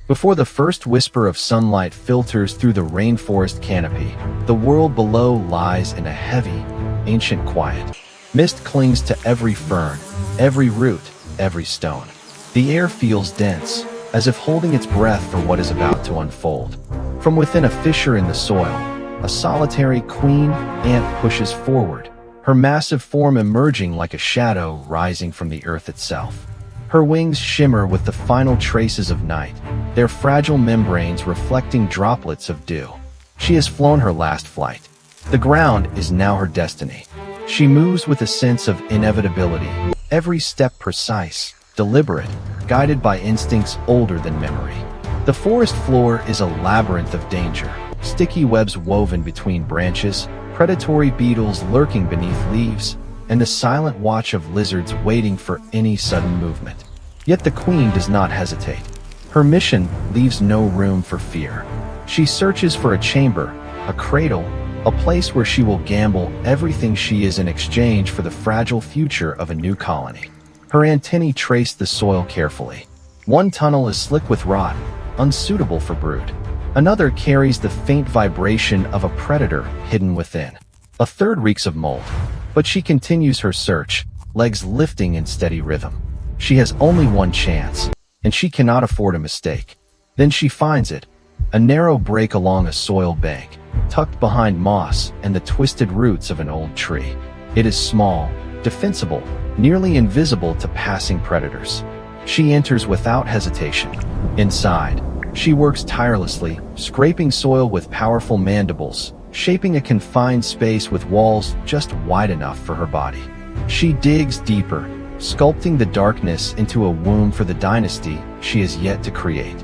Before the first whisper of sunlight filters through the rainforest canopy, the world below lies in a heavy, ancient quiet. Mist clings to every fern, every root, every stone. The air feels dense, as if holding its breath for what is about to unfold. From within a fissure in the soil, a solitary queen ant pushes forward, her massive form emerging like a shadow rising from the earth itself. Her wings shimmer with the final traces of night, their fragile membranes reflecting droplets of dew. She has flown her last flight. The ground is now her destiny. She moves with a sense of inevitability, every step precise, deliberate, guided by instincts older than memory. The forest floor is a labyrinth of danger, sticky webs woven between branches, predatory beetles lurking beneath leaves, and the silent watch of lizards waiting for any sudden movement. Yet the queen does not hesitate. Her mission leaves no room for fear. She searches for a chamber, a cradle, a place where she will gamble everything she is in exchange for the fragile future of a new colony. Her antennae trace the soil carefully. One tunnel is slick with rot, unsuitable for brood. Another carries the faint vibration of a predator hidden within. A third reeks of mold. But she continues her search, legs lifting in steady rhythm. She has only one chance, and she cannot afford a mistake. Then she finds it, a narrow break along a soil bank, tucked behind moss and the twisted roots of an old tree. It is small, defensible, nearly invisible to passing predators. She enters without hesitation. Inside, she works tirelessly, scraping soil with powerful mandibles, shaping a confined space with walls just wide enough for her body. She digs deeper, sculpting the darkness into a womb for the dynasty she is yet to create.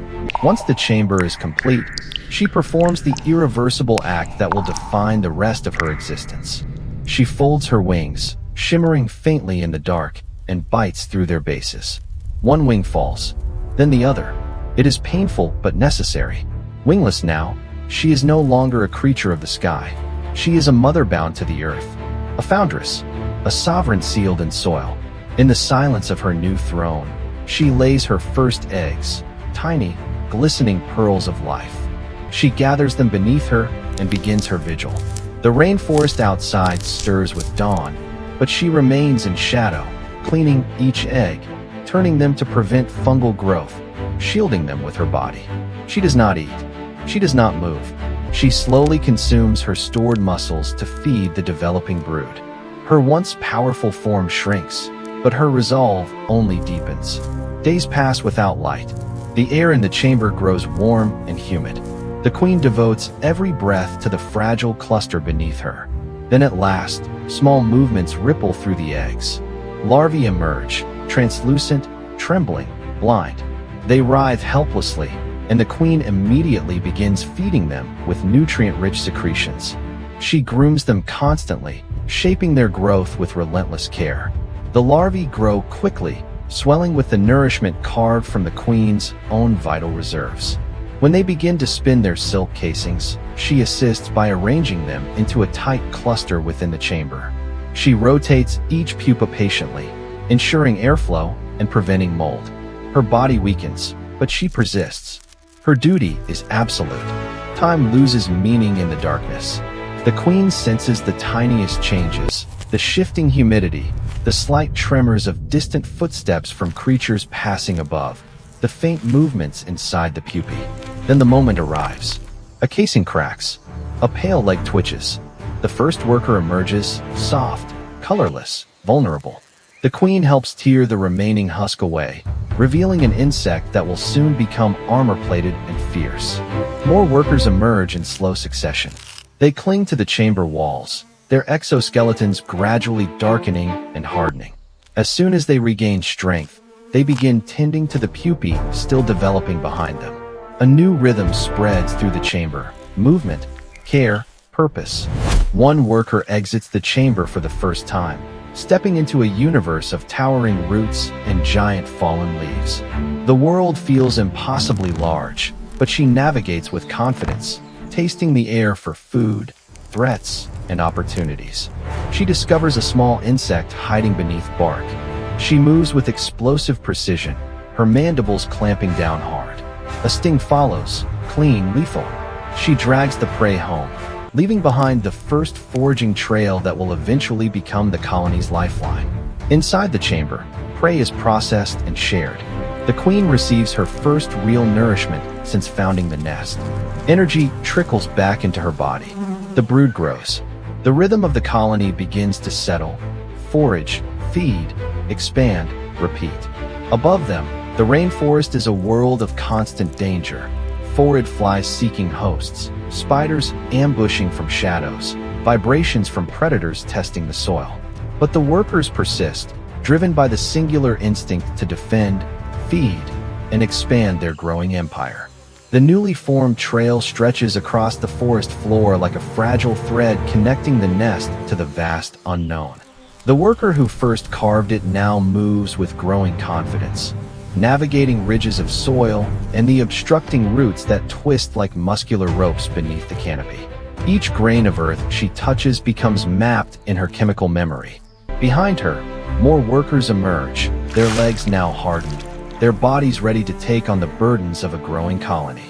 Once the chamber is complete, she performs the irreversible act that will define the rest of her existence. She folds her wings, shimmering faintly in the dark, and bites through their bases. One wing falls, then the other. It is painful but necessary. Wingless now, she is no longer a creature of the sky. She is a mother bound to the earth, a foundress, a sovereign sealed in soil. In the silence of her new throne, she lays her first eggs, tiny, glistening pearls of life. She gathers them beneath her and begins her vigil. The rainforest outside stirs with dawn, but she remains in shadow, cleaning each egg, turning them to prevent fungal growth, shielding them with her body. She does not eat. She does not move. She slowly consumes her stored muscles to feed the developing brood. Her once powerful form shrinks, but her resolve only deepens. Days pass without light. The air in the chamber grows warm and humid. The queen devotes every breath to the fragile cluster beneath her. Then at last, small movements ripple through the eggs. Larvae emerge, translucent, trembling, blind. They writhe helplessly, and the queen immediately begins feeding them with nutrient-rich secretions. She grooms them constantly, shaping their growth with relentless care. The larvae grow quickly, swelling with the nourishment carved from the queen's own vital reserves. When they begin to spin their silk casings, she assists by arranging them into a tight cluster within the chamber. She rotates each pupa patiently, ensuring airflow and preventing mold. Her body weakens, but she persists. Her duty is absolute. Time loses meaning in the darkness. The queen senses the tiniest changes, the shifting humidity, the slight tremors of distant footsteps from creatures passing above, the faint movements inside the pupae. Then the moment arrives. A casing cracks. A pale leg twitches. The first worker emerges, soft, colorless, vulnerable. The queen helps tear the remaining husk away, revealing an insect that will soon become armor-plated and fierce. More workers emerge in slow succession. They cling to the chamber walls, their exoskeletons gradually darkening and hardening. As soon as they regain strength, they begin tending to the pupae still developing behind them. A new rhythm spreads through the chamber. Movement, care, purpose. One worker exits the chamber for the first time, stepping into a universe of towering roots and giant fallen leaves. The world feels impossibly large, but she navigates with confidence, tasting the air for food, threats, and opportunities. She discovers a small insect hiding beneath bark. She moves with explosive precision, her mandibles clamping down hard. A sting follows, clean, lethal. She drags the prey home, leaving behind the first foraging trail that will eventually become the colony's lifeline. Inside the chamber, prey is processed and shared. The queen receives her first real nourishment since founding the nest. Energy trickles back into her body. The brood grows. The rhythm of the colony begins to settle. Forage, feed, expand, repeat. Above them, the rainforest is a world of constant danger. Phorid flies seeking hosts, spiders ambushing from shadows, vibrations from predators testing the soil. But the workers persist, driven by the singular instinct to defend, feed, and expand their growing empire. The newly formed trail stretches across the forest floor like a fragile thread connecting the nest to the vast unknown. The worker who first carved it now moves with growing confidence, navigating ridges of soil and the obstructing roots that twist like muscular ropes beneath the canopy. Each grain of earth she touches becomes mapped in her chemical memory. Behind her, more workers emerge, their legs now hardened, their bodies ready to take on the burdens of a growing colony.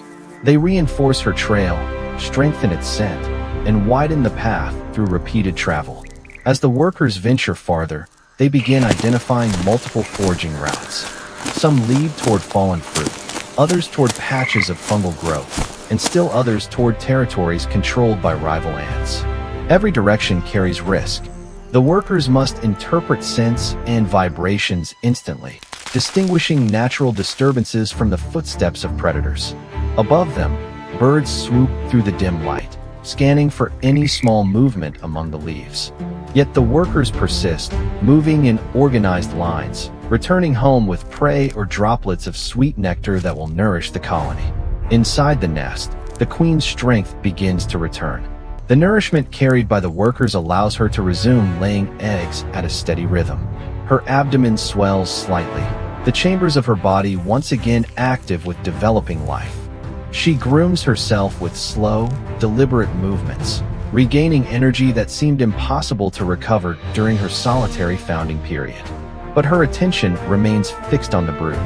They reinforce her trail, strengthen its scent, and widen the path through repeated travel. As the workers venture farther, they begin identifying multiple foraging routes. Some lead toward fallen fruit, others toward patches of fungal growth, and still others toward territories controlled by rival ants. Every direction carries risk. The workers must interpret scents and vibrations instantly, distinguishing natural disturbances from the footsteps of predators. Above them, birds swoop through the dim light, scanning for any small movement among the leaves. Yet the workers persist, moving in organized lines, returning home with prey or droplets of sweet nectar that will nourish the colony. Inside the nest, the queen's strength begins to return. The nourishment carried by the workers allows her to resume laying eggs at a steady rhythm. Her abdomen swells slightly, the chambers of her body once again active with developing life. She grooms herself with slow, deliberate movements, regaining energy that seemed impossible to recover during her solitary founding period. But her attention remains fixed on the brood.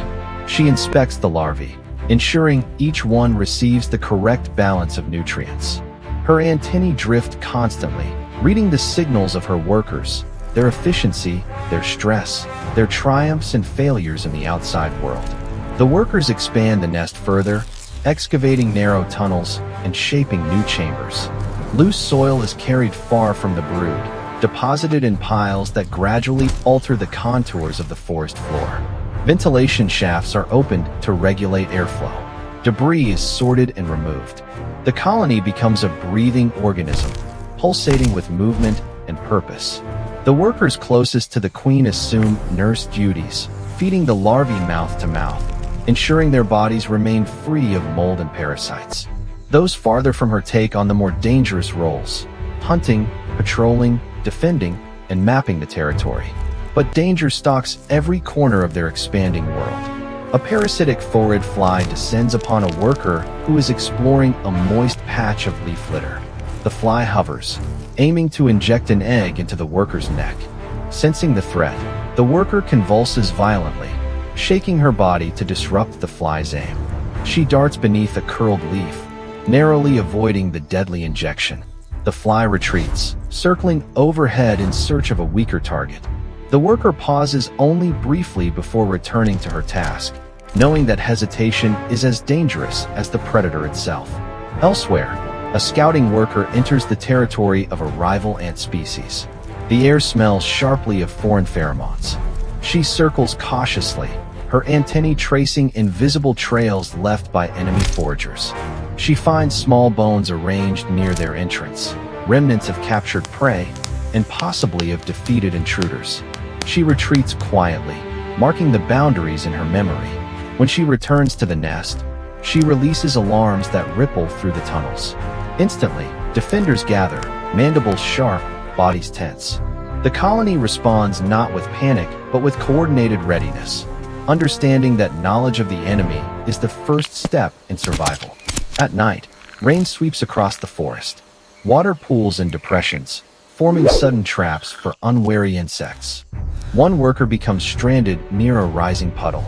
She inspects the larvae, ensuring each one receives the correct balance of nutrients. Her antennae drift constantly, reading the signals of her workers, their efficiency, their stress, their triumphs and failures in the outside world. The workers expand the nest further, excavating narrow tunnels and shaping new chambers. Loose soil is carried far from the brood, deposited in piles that gradually alter the contours of the forest floor. Ventilation shafts are opened to regulate airflow. Debris is sorted and removed. The colony becomes a breathing organism, pulsating with movement and purpose. The workers closest to the queen assume nurse duties, feeding the larvae mouth to mouth, ensuring their bodies remain free of mold and parasites. Those farther from her take on the more dangerous roles, hunting, patrolling, defending, and mapping the territory. But danger stalks every corner of their expanding world. A parasitic phorid fly descends upon a worker who is exploring a moist patch of leaf litter. The fly hovers, aiming to inject an egg into the worker's neck. Sensing the threat, the worker convulses violently, shaking her body to disrupt the fly's aim. She darts beneath a curled leaf, narrowly avoiding the deadly injection. The fly retreats, circling overhead in search of a weaker target. The worker pauses only briefly before returning to her task, knowing that hesitation is as dangerous as the predator itself. Elsewhere, a scouting worker enters the territory of a rival ant species. The air smells sharply of foreign pheromones. She circles cautiously, her antennae tracing invisible trails left by enemy foragers. She finds small bones arranged near their entrance, remnants of captured prey, and possibly of defeated intruders. She retreats quietly, marking the boundaries in her memory. When she returns to the nest, she releases alarms that ripple through the tunnels. Instantly, defenders gather, mandibles sharp, bodies tense. The colony responds not with panic, but with coordinated readiness, understanding that knowledge of the enemy is the first step in survival. At night, rain sweeps across the forest. Water pools and depressions, forming sudden traps for unwary insects. One worker becomes stranded near a rising puddle.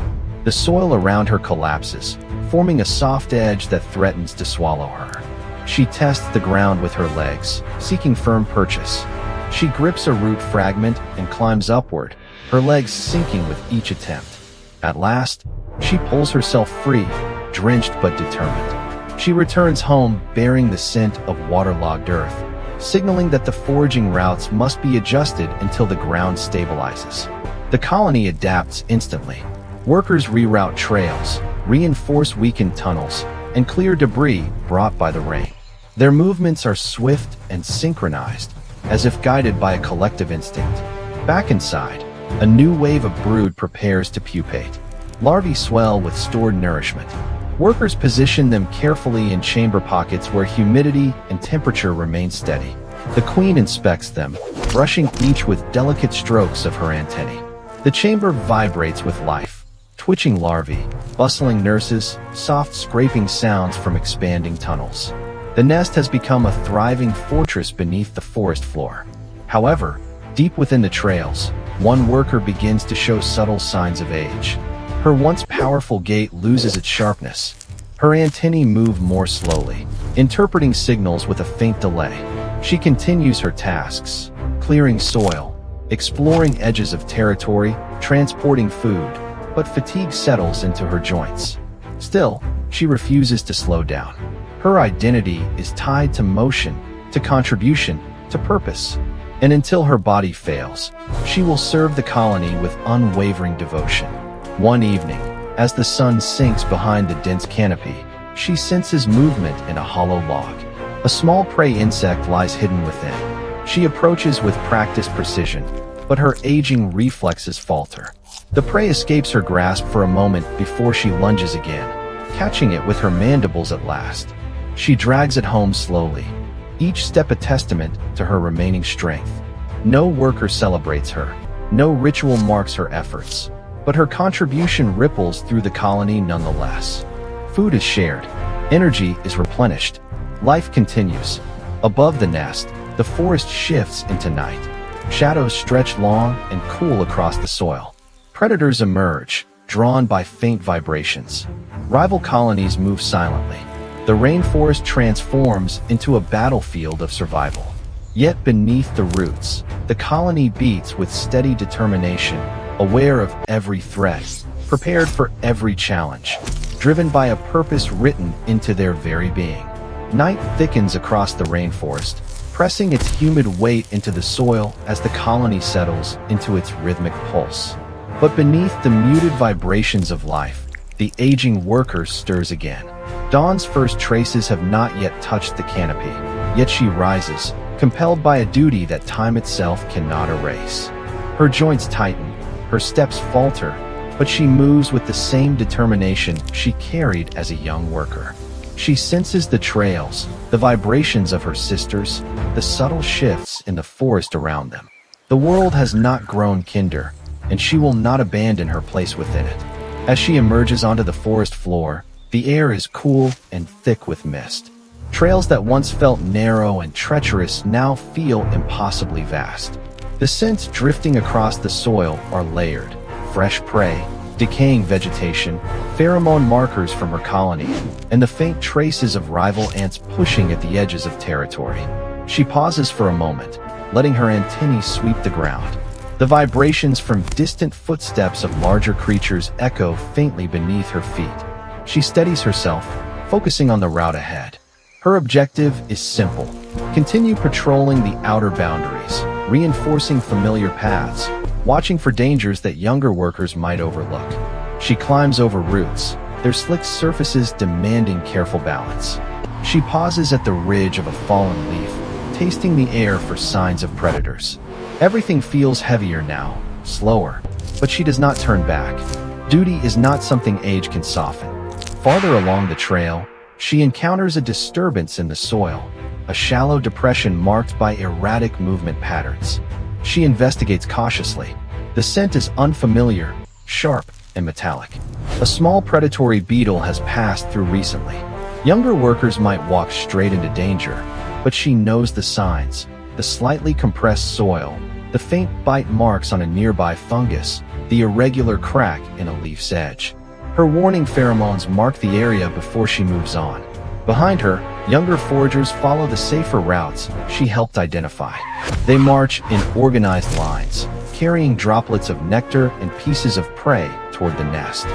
The soil around her collapses, forming a soft edge that threatens to swallow her. She tests the ground with her legs, seeking firm purchase. She grips a root fragment and climbs upward, her legs sinking with each attempt. At last, she pulls herself free, drenched but determined. She returns home bearing the scent of waterlogged earth, signaling that the foraging routes must be adjusted until the ground stabilizes. The colony adapts instantly. Workers reroute trails, reinforce weakened tunnels, and clear debris brought by the rain. Their movements are swift and synchronized, as if guided by a collective instinct. Back inside, a new wave of brood prepares to pupate. Larvae swell with stored nourishment. Workers position them carefully in chamber pockets where humidity and temperature remain steady. The queen inspects them, brushing each with delicate strokes of her antennae. The chamber vibrates with life. Twitching larvae, bustling nurses, soft scraping sounds from expanding tunnels. The nest has become a thriving fortress beneath the forest floor. However, deep within the trails, one worker begins to show subtle signs of age. Her once powerful gait loses its sharpness. Her antennae move more slowly, interpreting signals with a faint delay. She continues her tasks, clearing soil, exploring edges of territory, transporting food, but fatigue settles into her joints. Still, she refuses to slow down. Her identity is tied to motion, to contribution, to purpose. And until her body fails, she will serve the colony with unwavering devotion. One evening, as the sun sinks behind the dense canopy, she senses movement in a hollow log. A small prey insect lies hidden within. She approaches with practiced precision, but her aging reflexes falter. The prey escapes her grasp for a moment before she lunges again, catching it with her mandibles at last. She drags it home slowly, each step a testament to her remaining strength. No worker celebrates her, no ritual marks her efforts, but her contribution ripples through the colony nonetheless. Food is shared, energy is replenished, life continues. Above the nest, the forest shifts into night. Shadows stretch long and cool across the soil. Predators emerge, drawn by faint vibrations. Rival colonies move silently. The rainforest transforms into a battlefield of survival. Yet beneath the roots, the colony beats with steady determination, aware of every threat, prepared for every challenge, driven by a purpose written into their very being. Night thickens across the rainforest, pressing its humid weight into the soil as the colony settles into its rhythmic pulse. But beneath the muted vibrations of life, the aging worker stirs again. Dawn's first traces have not yet touched the canopy, yet she rises, compelled by a duty that time itself cannot erase. Her joints tighten, her steps falter, but she moves with the same determination she carried as a young worker. She senses the trails, the vibrations of her sisters, the subtle shifts in the forest around them. The world has not grown kinder, and she will not abandon her place within it. As she emerges onto the forest floor, the air is cool and thick with mist. Trails that once felt narrow and treacherous now feel impossibly vast. The scents drifting across the soil are layered: fresh prey, decaying vegetation, pheromone markers from her colony, and the faint traces of rival ants pushing at the edges of territory. She pauses for a moment, letting her antennae sweep the ground. The vibrations from distant footsteps of larger creatures echo faintly beneath her feet. She steadies herself, focusing on the route ahead. Her objective is simple: continue patrolling the outer boundaries, reinforcing familiar paths, watching for dangers that younger workers might overlook. She climbs over roots, their slick surfaces demanding careful balance. She pauses at the ridge of a fallen leaf, tasting the air for signs of predators. Everything feels heavier now, slower, but she does not turn back. Duty is not something age can soften. Farther along the trail, she encounters a disturbance in the soil, a shallow depression marked by erratic movement patterns. She investigates cautiously. The scent is unfamiliar, sharp, and metallic. A small predatory beetle has passed through recently. Younger workers might walk straight into danger, but she knows the signs: the slightly compressed soil, the faint bite marks on a nearby fungus, the irregular crack in a leaf's edge. Her warning pheromones mark the area before she moves on. Behind her, younger foragers follow the safer routes she helped identify. They march in organized lines, carrying droplets of nectar and pieces of prey toward the nest.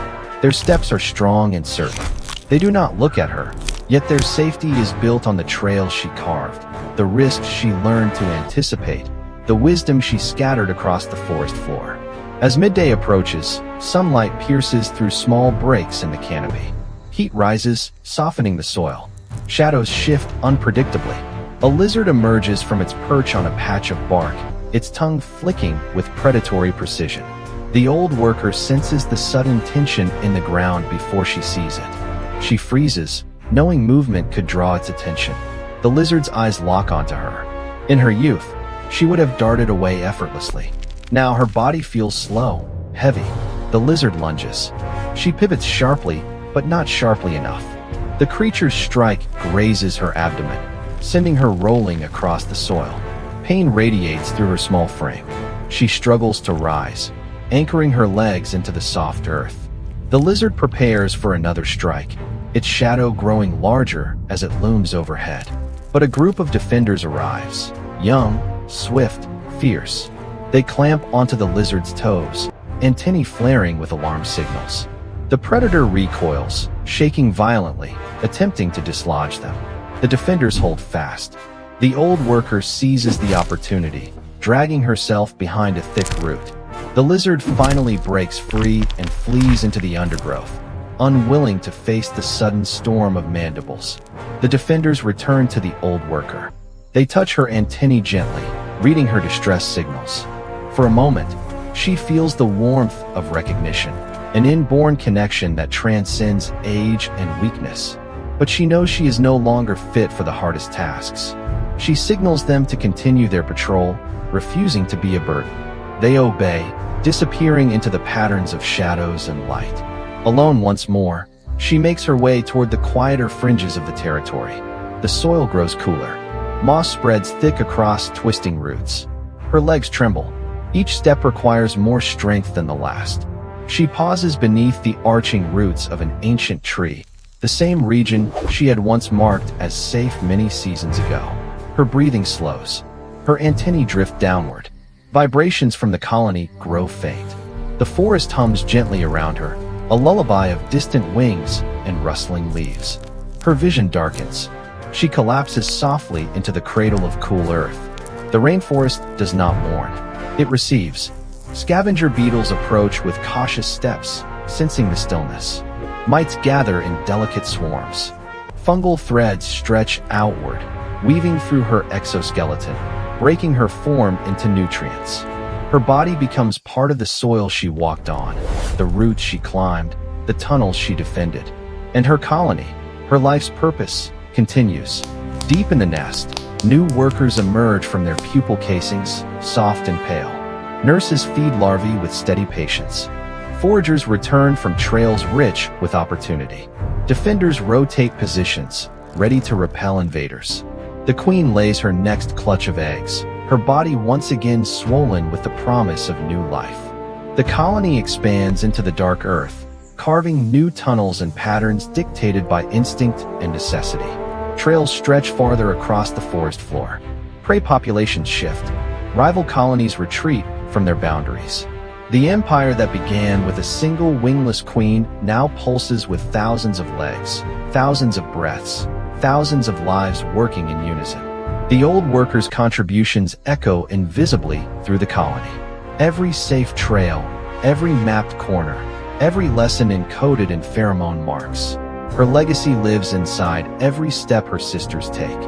Their steps are strong and certain. They do not look at her, yet their safety is built on the trail she carved, the risks she learned to anticipate, the wisdom she scattered across the forest floor. As midday approaches, sunlight pierces through small breaks in the canopy. Heat rises, softening the soil. Shadows shift unpredictably. A lizard emerges from its perch on a patch of bark, its tongue flicking with predatory precision. The old worker senses the sudden tension in the ground before she sees it. She freezes, knowing movement could draw its attention. The lizard's eyes lock onto her. In her youth, she would have darted away effortlessly. Now her body feels slow, heavy. The lizard lunges. She pivots sharply, but not sharply enough. The creature's strike grazes her abdomen, sending her rolling across the soil. Pain radiates through her small frame. She struggles to rise, anchoring her legs into the soft earth. The lizard prepares for another strike, its shadow growing larger as it looms overhead. But a group of defenders arrives, young, swift, fierce. They clamp onto the lizard's toes, antennae flaring with alarm signals. The predator recoils, shaking violently, attempting to dislodge them. The defenders hold fast. The old worker seizes the opportunity, dragging herself behind a thick root. The lizard finally breaks free and flees into the undergrowth, unwilling to face the sudden storm of mandibles. The defenders return to the old worker. They touch her antennae gently, reading her distress signals. For a moment, she feels the warmth of recognition, an inborn connection that transcends age and weakness. But she knows she is no longer fit for the hardest tasks. She signals them to continue their patrol, refusing to be a burden. They obey, disappearing into the patterns of shadows and light. Alone once more, she makes her way toward the quieter fringes of the territory. The soil grows cooler. Moss spreads thick across twisting roots. Her legs tremble. Each step requires more strength than the last. She pauses beneath the arching roots of an ancient tree, the same region she had once marked as safe many seasons ago. Her breathing slows. Her antennae drift downward. Vibrations from the colony grow faint. The forest hums gently around her, a lullaby of distant wings and rustling leaves. Her vision darkens. She collapses softly into the cradle of cool earth. The rainforest does not mourn. It receives. Scavenger beetles approach with cautious steps, sensing the stillness. Mites gather in delicate swarms. Fungal threads stretch outward, weaving through her exoskeleton, breaking her form into nutrients. Her body becomes part of the soil she walked on, the roots she climbed, the tunnels she defended. And her colony, her life's purpose, continues. Deep in the nest, new workers emerge from their pupal casings, soft and pale. Nurses feed larvae with steady patience. Foragers return from trails rich with opportunity. Defenders rotate positions, ready to repel invaders. The queen lays her next clutch of eggs, her body once again swollen with the promise of new life. The colony expands into the dark earth, carving new tunnels and patterns dictated by instinct and necessity. Trails stretch farther across the forest floor. Prey populations shift. Rival colonies retreat from their boundaries. The empire that began with a single wingless queen now pulses with thousands of legs, thousands of breaths, thousands of lives working in unison. The old workers' contributions echo invisibly through the colony. Every safe trail, every mapped corner, every lesson encoded in pheromone marks. Her legacy lives inside every step her sisters take.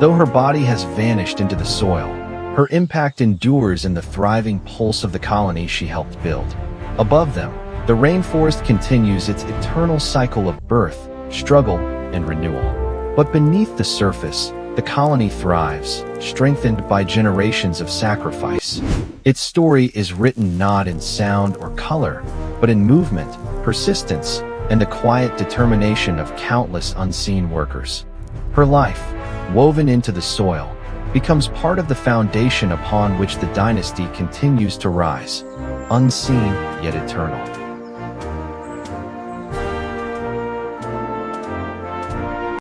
Though her body has vanished into the soil, her impact endures in the thriving pulse of the colony she helped build. Above them, the rainforest continues its eternal cycle of birth, struggle, and renewal. But beneath the surface, the colony thrives, strengthened by generations of sacrifice. Its story is written not in sound or color, but in movement, persistence, and the quiet determination of countless unseen workers. Her life, woven into the soil, becomes part of the foundation upon which the dynasty continues to rise, unseen yet eternal.